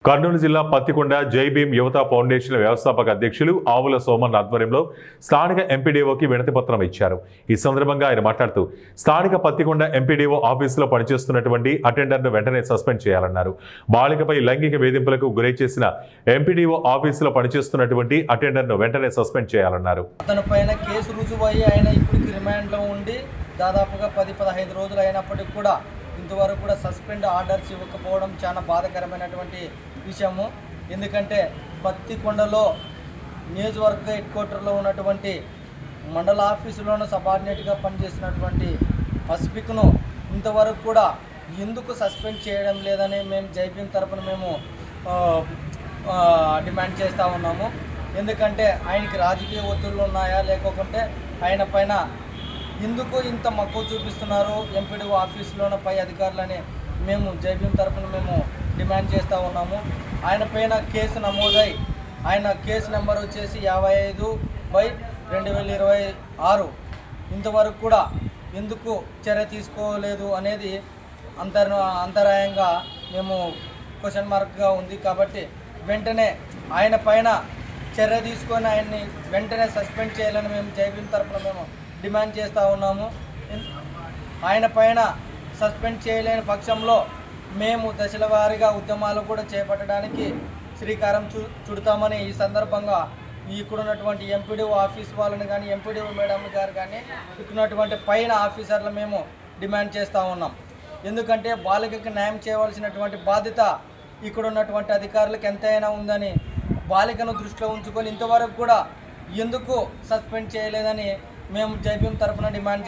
కర్నూలు జిల్లా పత్తికొండ జై భీమ్ యువత ఫౌండేషన్ వ్యవస్థాపక అధ్యక్షులు ఆవుల సోమన్ ఆధ్వర్యంలో స్థానిక ఎంపీడీఓకి వినతిపత్రం ఇచ్చారు. ఈ సందర్భంగా ఆయన మాట్లాడుతూ స్థానిక పత్తికొండ ఎంపీడీఓ ఆఫీసులో పనిచేస్తున్నటువంటి అటెండర్ను వెంటనే సస్పెండ్ చేయాలన్నారు. బాలికపై లైంగిక వేధింపులకు గురై చేసిన ఎంపీడీఓ ఆఫీసులో పనిచేస్తున్నటువంటి అటెండర్ను వెంటనే సస్పెండ్ చేయాలన్నారు. అతనిపైన కేసు రుజువయ్యి ఆయన ఇప్పటికి రిమాండ్లో ఉండి దాదాపుగా 10-15 రోజులు అయినప్పటికీ కూడా ఇంతవరకు కూడా సస్పెండ్ ఆర్డర్స్ ఇవ్వకపోవడం చాలా బాధాకరమైనటువంటి విషయము. ఎందుకంటే పత్తికొండలో నియోజకవర్గ హెడ్ క్వార్టర్లో ఉన్నటువంటి మండల ఆఫీసులోనూ సబార్డినేట్గా పనిచేసినటువంటి పసిఫిక్ను ఇంతవరకు కూడా ఎందుకు సస్పెండ్ చేయడం లేదని మేము జై భీమ్ తరపున మేము డిమాండ్ చేస్తూ ఉన్నాము. ఎందుకంటే ఆయనకి రాజకీయ ఒత్తిళ్ళు ఉన్నాయా, లేకపోతే ఆయన పైన ఎందుకు ఇంత మక్కువ చూపిస్తున్నారు ఎంపీడీఓ ఆఫీసులోని పై అధికారులని మేము జై భీమ్ తరపున మేము డిమాండ్ చేస్తూ ఉన్నాము. ఆయన పైన కేసు నమోదై ఆయన కేసు నెంబర్ వచ్చేసి 55/2026 ఇంతవరకు కూడా ఎందుకు చర్య తీసుకోలేదు అనేది అంతరాయంగా మేము క్వశ్చన్ మార్క్గా ఉంది. కాబట్టి వెంటనే ఆయన పైన చర్య తీసుకొని ఆయన్ని వెంటనే సస్పెండ్ చేయాలని మేము జై భీమ్ తరపున మేము డిమాండ్ చేస్తూ ఉన్నాము. ఆయన పైన సస్పెండ్ చేయలేని పక్షంలో మేము దశల వారీగా ఉద్యమాలు కూడా చేపట్టడానికి శ్రీకారం చుడతామని ఈ సందర్భంగా ఇక్కడున్నటువంటి ఎంపీడీఓ ఆఫీస్ వాళ్ళని కానీ ఎంపీడీఓ మేడం గారు కానీ ఇక్కడున్నటువంటి పైన ఆఫీసర్లు మేము డిమాండ్ చేస్తూ ఉన్నాం. ఎందుకంటే బాలికకి న్యాయం చేయవలసినటువంటి బాధ్యత ఇక్కడున్నటువంటి అధికారులకు ఎంతైనా ఉందని బాలికను దృష్టిలో ఉంచుకొని ఇంతవరకు కూడా ఎందుకు సస్పెండ్ చేయలేదని మేము జై భీమ్ తరఫున డిమాండ్ చేస్తాం.